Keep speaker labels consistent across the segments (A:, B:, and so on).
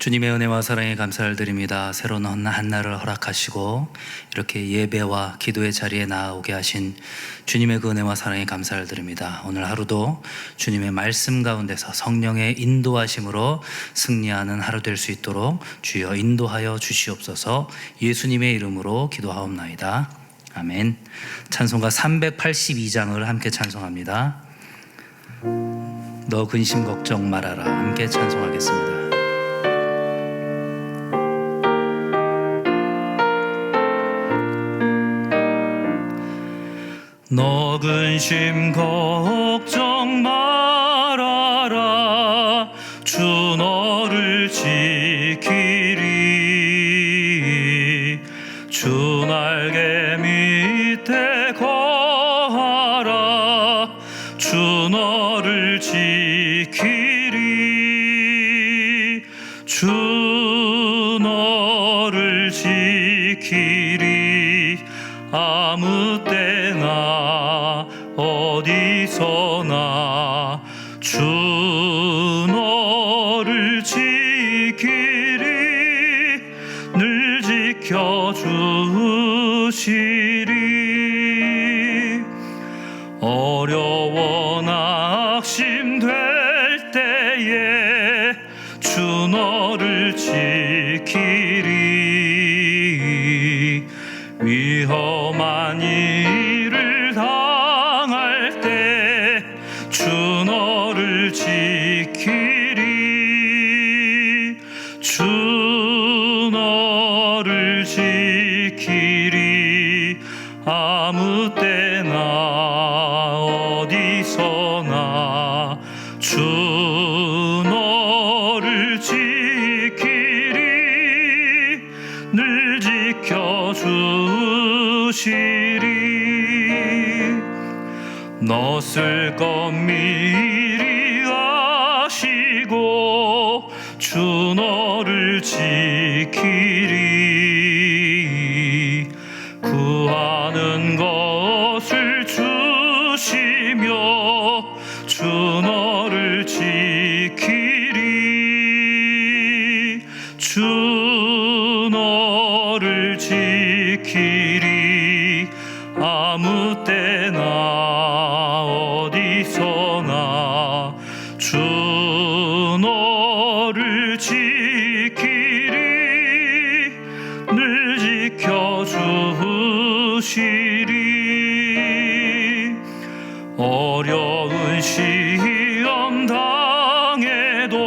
A: 주님의 은혜와 사랑에 감사를 드립니다. 새로운 한 날을 허락하시고 이렇게 예배와 기도의 자리에 나아오게 하신 주님의 그 은혜와 사랑에 감사를 드립니다. 오늘 하루도 주님의 말씀 가운데서 성령의 인도하심으로 승리하는 하루 될 수 있도록 주여 인도하여 주시옵소서. 예수님의 이름으로 기도하옵나이다. 아멘. 찬송가 382장을 함께 찬송합니다. 너 근심 걱정 말아라. 함께 찬송하겠습니다. 너 근심 걱정 말아라. 주 너를 지키리. 주 날개 밑에 거하라. 주 너를 지키리. 주 너를 지키리. 아무 때나 어디서나 주 너를 지키리. 늘 지켜주시리. 어려워 낙심될 때에 주 너를 지키리. 위험한 일을 당할 때 주 너를 지키리. 주 너를 지키리. 아무 때나 어디서나 주 너를 지키리. 늘 지켜주시리. 너 쓸 것 미리 아시고 주 너를 지키리. 구하는 것을 주시며 주 너를 지키리. 주 너를 지키리. 아무 때나 어디서나 주 너를 지키리. 늘 지켜주시리. 어려운 시험 당해도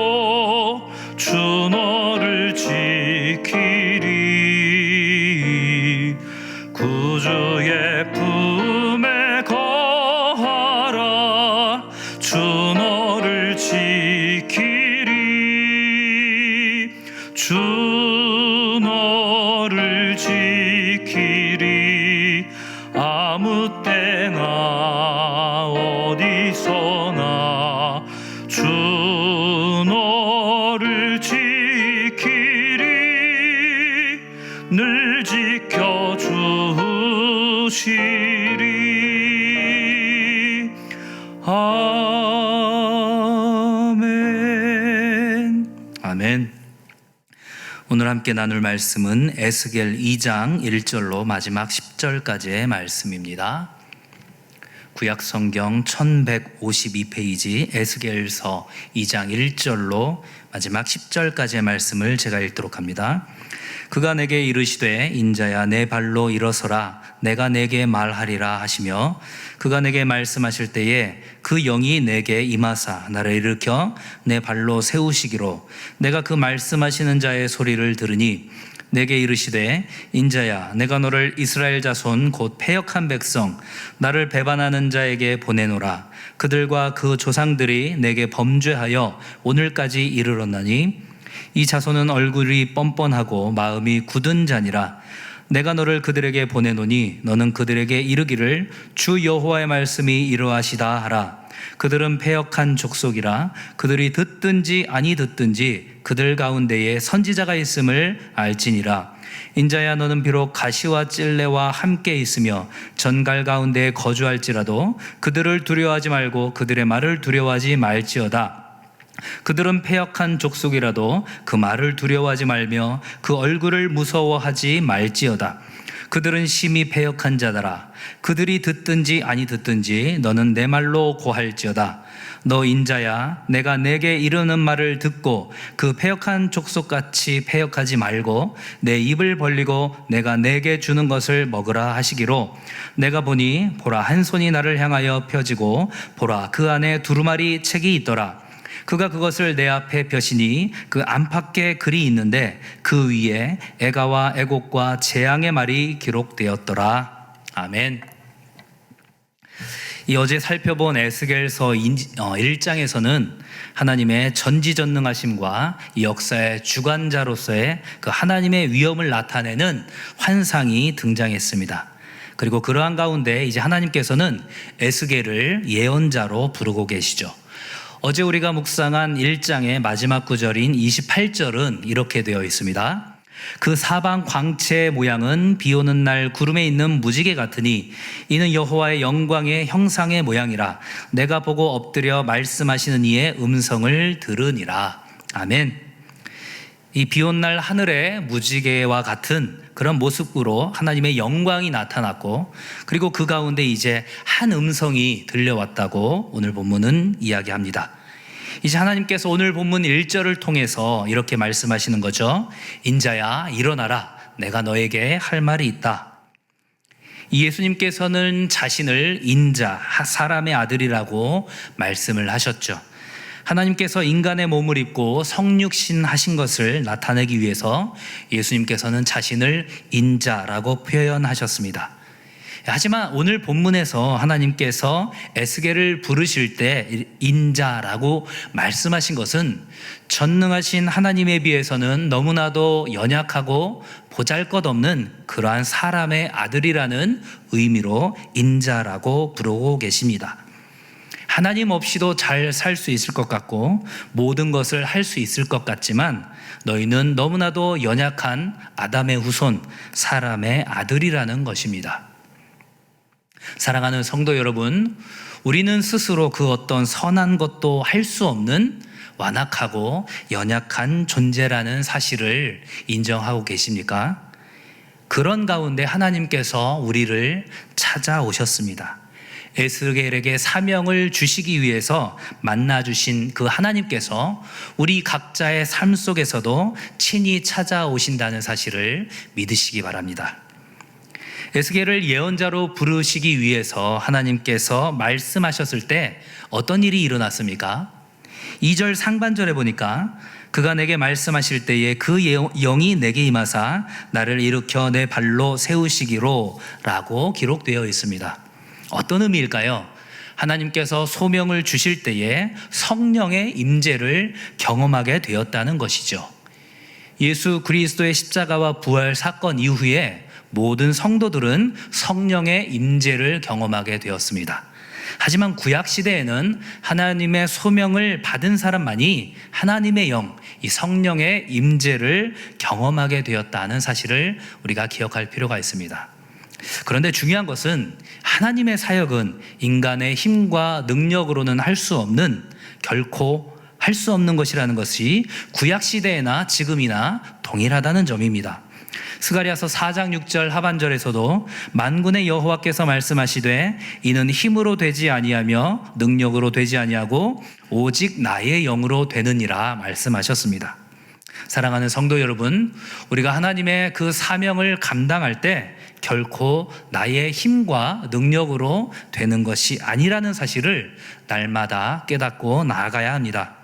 A: 주 너를 지키리. 구주의 품에 거하라. 주 너를 지키리. 주 너를 지키리. 아무 때나 어디서나 주 너를 지키리. 늘 지켜주시리. 아멘. 아멘. 오늘 함께 나눌 말씀은 에스겔 2장 1절로 마지막 10절까지의 말씀입니다. 구약성경 1152페이지 에스겔서 2장 1절로 마지막 10절까지의 말씀을 제가 읽도록 합니다. 그가 내게 이르시되 인자야 내 발로 일어서라. 내가 내게 말하리라 하시며 그가 내게 말씀하실 때에 그 영이 내게 임하사 나를 일으켜 내 발로 세우시기로 내가 그 말씀하시는 자의 소리를 들으니 내게 이르시되 인자야 내가 너를 이스라엘 자손 곧 패역한 백성 나를 배반하는 자에게 보내노라. 그들과 그 조상들이 내게 범죄하여 오늘까지 이르렀나니 이 자손은 얼굴이 뻔뻔하고 마음이 굳은 자니라. 내가 너를 그들에게 보내노니 너는 그들에게 이르기를 주 여호와의 말씀이 이러하시다 하라. 그들은 패역한 족속이라. 그들이 듣든지 아니 듣든지 그들 가운데에 선지자가 있음을 알지니라. 인자야 너는 비록 가시와 찔레와 함께 있으며 전갈 가운데에 거주할지라도 그들을 두려워하지 말고 그들의 말을 두려워하지 말지어다. 그들은 패역한 족속이라도 그 말을 두려워하지 말며 그 얼굴을 무서워하지 말지어다. 그들은 심히 패역한 자더라. 그들이 듣든지 아니 듣든지 너는 내 말로 고할지어다. 너 인자야, 내가 내게 이르는 말을 듣고 그 패역한 족속같이 패역하지 말고 내 입을 벌리고 내가 내게 주는 것을 먹으라 하시기로, 내가 보니 보라, 한 손이 나를 향하여 펴지고 보라, 그 안에 두루마리 책이 있더라. 그가 그것을 내 앞에 펴시니 그 안팎에 글이 있는데 그 위에 애가와 애곡과 재앙의 말이 기록되었더라. 아멘. 이 어제 살펴본 에스겔서 1장에서는 하나님의 전지전능하심과 이 역사의 주관자로서의 그 하나님의 위엄을 나타내는 환상이 등장했습니다. 그리고 그러한 가운데 이제 하나님께서는 에스겔을 예언자로 부르고 계시죠. 어제 우리가 묵상한 1장의 마지막 구절인 28절은 이렇게 되어 있습니다. 그 사방 광채의 모양은 비 오는 날 구름에 있는 무지개 같으니 이는 여호와의 영광의 형상의 모양이라. 내가 보고 엎드려 말씀하시는 이의 음성을 들으니라. 아멘. 이 비 온 날 하늘의 무지개와 같은 그런 모습으로 하나님의 영광이 나타났고, 그리고 그 가운데 이제 한 음성이 들려왔다고 오늘 본문은 이야기합니다. 이제 하나님께서 오늘 본문 1절을 통해서 이렇게 말씀하시는 거죠. 인자야, 일어나라. 내가 너에게 할 말이 있다. 이 예수님께서는 자신을 인자, 사람의 아들이라고 말씀을 하셨죠. 하나님께서 인간의 몸을 입고 성육신 하신 것을 나타내기 위해서 예수님께서는 자신을 인자라고 표현하셨습니다. 하지만 오늘 본문에서 하나님께서 에스겔을 부르실 때 인자라고 말씀하신 것은 전능하신 하나님에 비해서는 너무나도 연약하고 보잘것없는 그러한 사람의 아들이라는 의미로 인자라고 부르고 계십니다. 하나님 없이도 잘 살 수 있을 것 같고 모든 것을 할 수 있을 것 같지만 너희는 너무나도 연약한 아담의 후손, 사람의 아들이라는 것입니다. 사랑하는 성도 여러분, 우리는 스스로 그 어떤 선한 것도 할 수 없는 완악하고 연약한 존재라는 사실을 인정하고 계십니까? 그런 가운데 하나님께서 우리를 찾아오셨습니다. 에스겔에게 사명을 주시기 위해서 만나주신 그 하나님께서 우리 각자의 삶 속에서도 친히 찾아오신다는 사실을 믿으시기 바랍니다. 에스겔을 예언자로 부르시기 위해서 하나님께서 말씀하셨을 때 어떤 일이 일어났습니까? 2절 상반절에 보니까 그가 내게 말씀하실 때에 그 영이 내게 임하사 나를 일으켜 내 발로 세우시기로 라고 기록되어 있습니다. 어떤 의미일까요? 하나님께서 소명을 주실 때에 성령의 임재를 경험하게 되었다는 것이죠. 예수 그리스도의 십자가와 부활 사건 이후에 모든 성도들은 성령의 임재를 경험하게 되었습니다. 하지만 구약 시대에는 하나님의 소명을 받은 사람만이 하나님의 영, 이 성령의 임재를 경험하게 되었다는 사실을 우리가 기억할 필요가 있습니다. 그런데 중요한 것은 하나님의 사역은 인간의 힘과 능력으로는 할 수 없는, 결코 할 수 없는 것이라는 것이 구약 시대에나 지금이나 동일하다는 점입니다. 스가랴서 4장 6절 하반절에서도 만군의 여호와께서 말씀하시되 이는 힘으로 되지 아니하며 능력으로 되지 아니하고 오직 나의 영으로 되느니라 말씀하셨습니다. 사랑하는 성도 여러분, 우리가 하나님의 그 사명을 감당할 때 결코 나의 힘과 능력으로 되는 것이 아니라는 사실을 날마다 깨닫고 나아가야 합니다.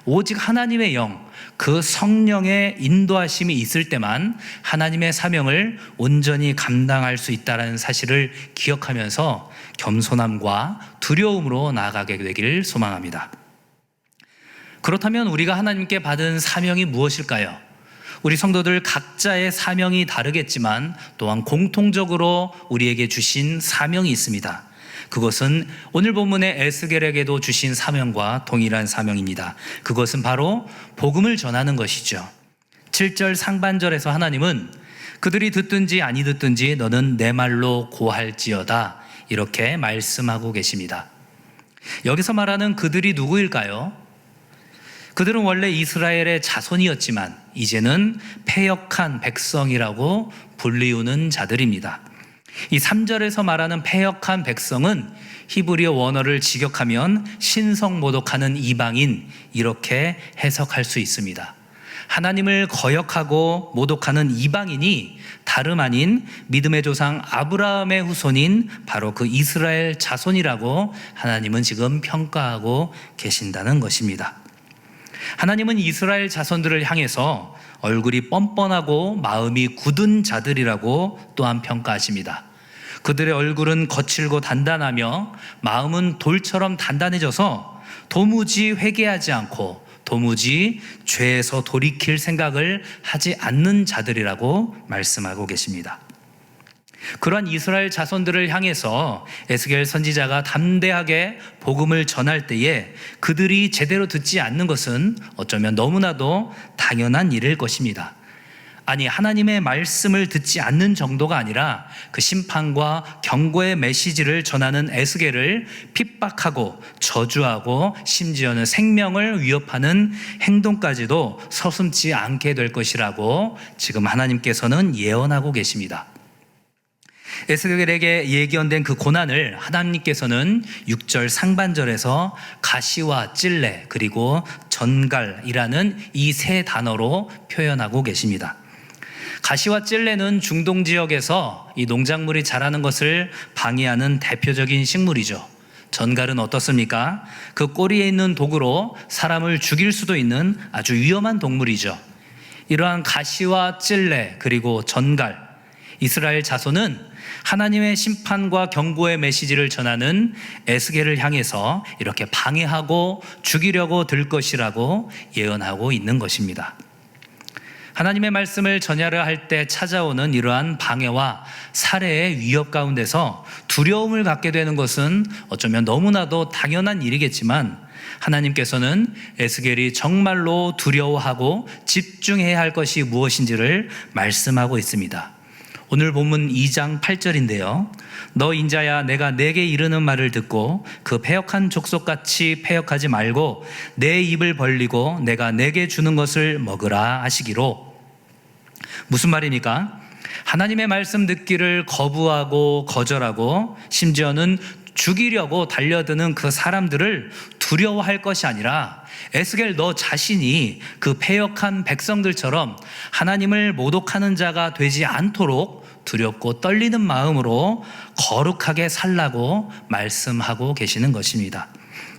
A: 오직 하나님의 영, 그 성령의 인도하심이 있을 때만 하나님의 사명을 온전히 감당할 수 있다는 사실을 기억하면서 겸손함과 두려움으로 나아가게 되기를 소망합니다. 그렇다면 우리가 하나님께 받은 사명이 무엇일까요? 우리 성도들 각자의 사명이 다르겠지만 또한 공통적으로 우리에게 주신 사명이 있습니다. 그것은 오늘 본문의 에스겔에게도 주신 사명과 동일한 사명입니다. 그것은 바로 복음을 전하는 것이죠. 7절 상반절에서 하나님은 그들이 듣든지 아니 듣든지 너는 내 말로 고할지어다 이렇게 말씀하고 계십니다. 여기서 말하는 그들이 누구일까요? 그들은 원래 이스라엘의 자손이었지만 이제는 패역한 백성이라고 불리우는 자들입니다. 이 3절에서 말하는 패역한 백성은 히브리어 원어를 직역하면 신성모독하는 이방인, 이렇게 해석할 수 있습니다. 하나님을 거역하고 모독하는 이방인이 다름 아닌 믿음의 조상 아브라함의 후손인 바로 그 이스라엘 자손이라고 하나님은 지금 평가하고 계신다는 것입니다. 하나님은 이스라엘 자손들을 향해서 얼굴이 뻔뻔하고 마음이 굳은 자들이라고 또한 평가하십니다. 그들의 얼굴은 거칠고 단단하며 마음은 돌처럼 단단해져서 도무지 회개하지 않고 도무지 죄에서 돌이킬 생각을 하지 않는 자들이라고 말씀하고 계십니다. 그러한 이스라엘 자손들을 향해서 에스겔 선지자가 담대하게 복음을 전할 때에 그들이 제대로 듣지 않는 것은 어쩌면 너무나도 당연한 일일 것입니다. 아니, 하나님의 말씀을 듣지 않는 정도가 아니라 그 심판과 경고의 메시지를 전하는 에스겔을 핍박하고 저주하고 심지어는 생명을 위협하는 행동까지도 서슴지 않게 될 것이라고 지금 하나님께서는 예언하고 계십니다. 에스겔에게 예견된 그 고난을 하나님께서는 6절 상반절에서 가시와 찔레 그리고 전갈이라는 이 세 단어로 표현하고 계십니다. 가시와 찔레는 중동 지역에서 이 농작물이 자라는 것을 방해하는 대표적인 식물이죠. 전갈은 어떻습니까? 그 꼬리에 있는 독으로 사람을 죽일 수도 있는 아주 위험한 동물이죠. 이러한 가시와 찔레 그리고 전갈, 이스라엘 자손은 하나님의 심판과 경고의 메시지를 전하는 에스겔을 향해서 이렇게 방해하고 죽이려고 들 것이라고 예언하고 있는 것입니다. 하나님의 말씀을 전하려 할 때 찾아오는 이러한 방해와 살해의 위협 가운데서 두려움을 갖게 되는 것은 어쩌면 너무나도 당연한 일이겠지만 하나님께서는 에스겔이 정말로 두려워하고 집중해야 할 것이 무엇인지를 말씀하고 있습니다. 오늘 본문 2장 8절인데요. 너 인자야, 내가 내게 이르는 말을 듣고 그 패역한 족속같이 패역하지 말고 내 입을 벌리고 내가 내게 주는 것을 먹으라 하시기로. 무슨 말입니까? 하나님의 말씀 듣기를 거부하고 거절하고 심지어는 죽이려고 달려드는 그 사람들을 두려워할 것이 아니라 에스겔 너 자신이 그 패역한 백성들처럼 하나님을 모독하는 자가 되지 않도록 두렵고 떨리는 마음으로 거룩하게 살라고 말씀하고 계시는 것입니다.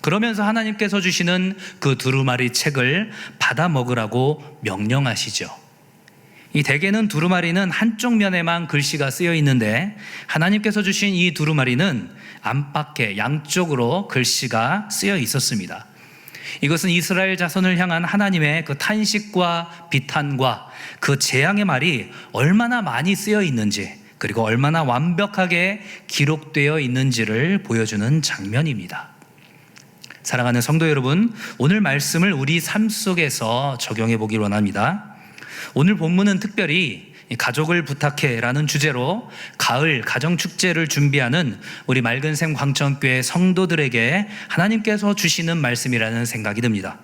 A: 그러면서 하나님께서 주시는 그 두루마리 책을 받아 먹으라고 명령하시죠. 이 대개는 두루마리는 한쪽 면에만 글씨가 쓰여 있는데 하나님께서 주신 이 두루마리는 안팎에 양쪽으로 글씨가 쓰여 있었습니다. 이것은 이스라엘 자손을 향한 하나님의 그 탄식과 비탄과 그 재앙의 말이 얼마나 많이 쓰여 있는지 그리고 얼마나 완벽하게 기록되어 있는지를 보여주는 장면입니다. 사랑하는 성도 여러분, 오늘 말씀을 우리 삶 속에서 적용해 보길 원합니다. 오늘 본문은 특별히 가족을 부탁해라는 주제로 가을 가정축제를 준비하는 우리 맑은샘 광천교회 성도들에게 하나님께서 주시는 말씀이라는 생각이 듭니다.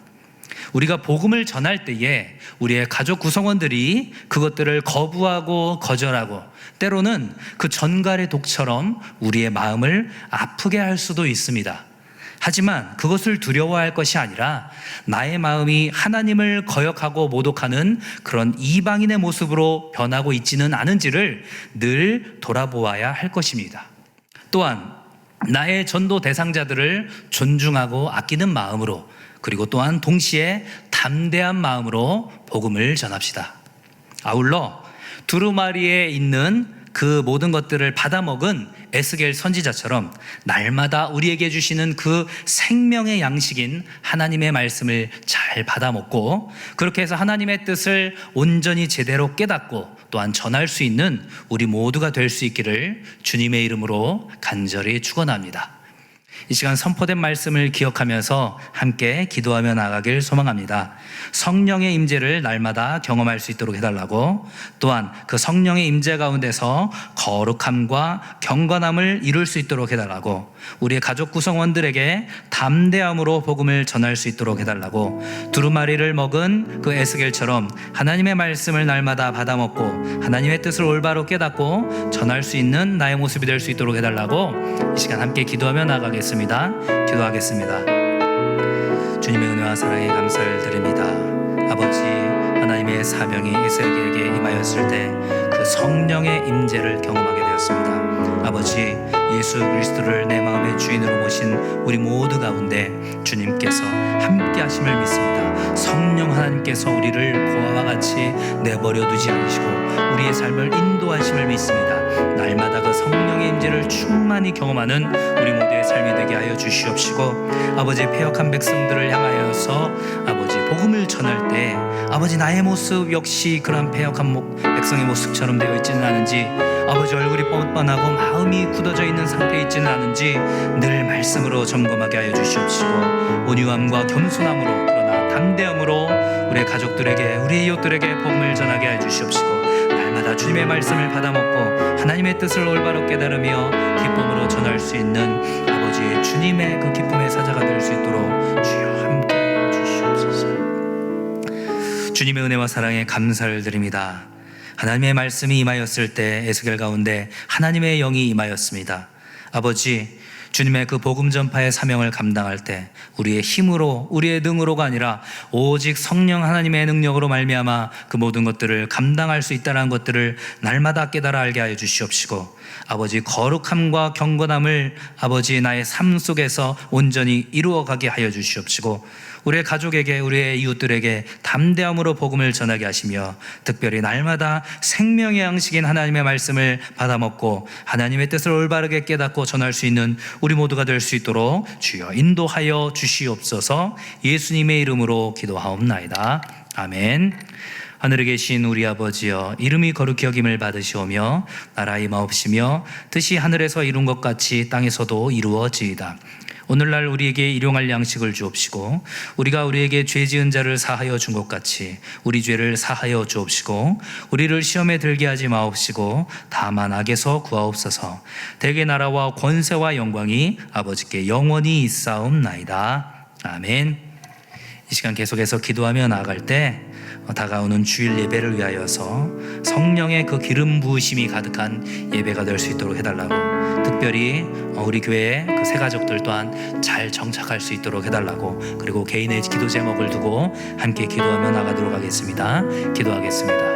A: 우리가 복음을 전할 때에 우리의 가족 구성원들이 그것들을 거부하고 거절하고 때로는 그 전갈의 독처럼 우리의 마음을 아프게 할 수도 있습니다. 하지만 그것을 두려워할 것이 아니라 나의 마음이 하나님을 거역하고 모독하는 그런 이방인의 모습으로 변하고 있지는 않은지를 늘 돌아보아야 할 것입니다. 또한 나의 전도 대상자들을 존중하고 아끼는 마음으로 그리고 또한 동시에 담대한 마음으로 복음을 전합시다. 아울러 두루마리에 있는 그 모든 것들을 받아먹은 에스겔 선지자처럼 날마다 우리에게 주시는 그 생명의 양식인 하나님의 말씀을 잘 받아먹고 그렇게 해서 하나님의 뜻을 온전히 제대로 깨닫고 또한 전할 수 있는 우리 모두가 될 수 있기를 주님의 이름으로 간절히 축원합니다. 이 시간 선포된 말씀을 기억하면서 함께 기도하며 나가길 소망합니다. 성령의 임재를 날마다 경험할 수 있도록 해달라고, 또한 그 성령의 임재 가운데서 거룩함과 경건함을 이룰 수 있도록 해달라고, 우리의 가족 구성원들에게 담대함으로 복음을 전할 수 있도록 해달라고, 두루마리를 먹은 그 에스겔처럼 하나님의 말씀을 날마다 받아먹고 하나님의 뜻을 올바로 깨닫고 전할 수 있는 나의 모습이 될 수 있도록 해달라고 이 시간 함께 기도하며 나가겠습니다. 기도하겠습니다. 주님의 은혜와 사랑에 감사를 드립니다. 아버지, 하나님의 사명이 에스겔에게 임하였을 때 그 성령의 임재를 경험하게 되었습니다. 아버지, 예수 그리스도를 내 마음의 주인으로 모신 우리 모두 가운데 주님께서 함께 하심을 믿습니다. 성령 하나님께서 우리를 고아와 같이 내버려 두지 않으시고 우리의 삶을 인도하심을 믿습니다. 날마다 그 성령의 임재를 충만히 경험하는 우리 모두의 삶이 되게 하여 주시옵시고, 아버지, 패역한 백성들을 향하여서 아버지 복음을 전할 때 아버지 나의 모습 역시 그런 패역한 백성의 모습처럼 되어 있지는 않은지, 아버지 얼굴이 뻔뻔하고 마음이 굳어져 있는 상태에 있지는 않은지 늘 말씀으로 점검하게 하여 주시옵시고, 온유함과 겸손함으로 그러나 담대함으로 우리의 가족들에게 우리의 이웃들에게 복음을 전하게 하여 주시옵시고, 날마다 주님의 말씀을 받아먹고 하나님의 뜻을 올바로 깨달으며 기쁨으로 전할 수 있는 아버지 주님의 그 기쁨의 사자가 될 수 있도록 주여 함께 하여 주시옵소서. 주님의 은혜와 사랑에 감사를 드립니다. 하나님의 말씀이 임하였을 때 에스겔 가운데 하나님의 영이 임하였습니다. 아버지, 주님의 그 복음 전파의 사명을 감당할 때 우리의 힘으로 우리의 능으로가 아니라 오직 성령 하나님의 능력으로 말미암아 그 모든 것들을 감당할 수 있다는 것들을 날마다 깨달아 알게 하여 주시옵시고, 아버지 거룩함과 경건함을 아버지 나의 삶 속에서 온전히 이루어가게 하여 주시옵시고, 우리의 가족에게 우리의 이웃들에게 담대함으로 복음을 전하게 하시며, 특별히 날마다 생명의 양식인 하나님의 말씀을 받아먹고 하나님의 뜻을 올바르게 깨닫고 전할 수 있는 우리 모두가 될 수 있도록 주여 인도하여 주시옵소서. 예수님의 이름으로 기도하옵나이다. 아멘. 하늘에 계신 우리 아버지여, 이름이 거룩히 여김을 받으시오며 나라의 임하옵시며 뜻이 하늘에서 이룬 것 같이 땅에서도 이루어지이다. 오늘날 우리에게 일용할 양식을 주옵시고, 우리가 우리에게 죄 지은 자를 사하여 준 것 같이 우리 죄를 사하여 주옵시고, 우리를 시험에 들게 하지 마옵시고 다만 악에서 구하옵소서. 대개 나라와 권세와 영광이 아버지께 영원히 있사옵나이다. 아멘. 이 시간 계속해서 기도하며 나아갈 때 다가오는 주일 예배를 위하여서 성령의 그 기름 부으심이 가득한 예배가 될 수 있도록 해달라고, 특별히 우리 교회의 그 새 가족들 또한 잘 정착할 수 있도록 해달라고, 그리고 개인의 기도 제목을 두고 함께 기도하며 나가도록 하겠습니다. 기도하겠습니다.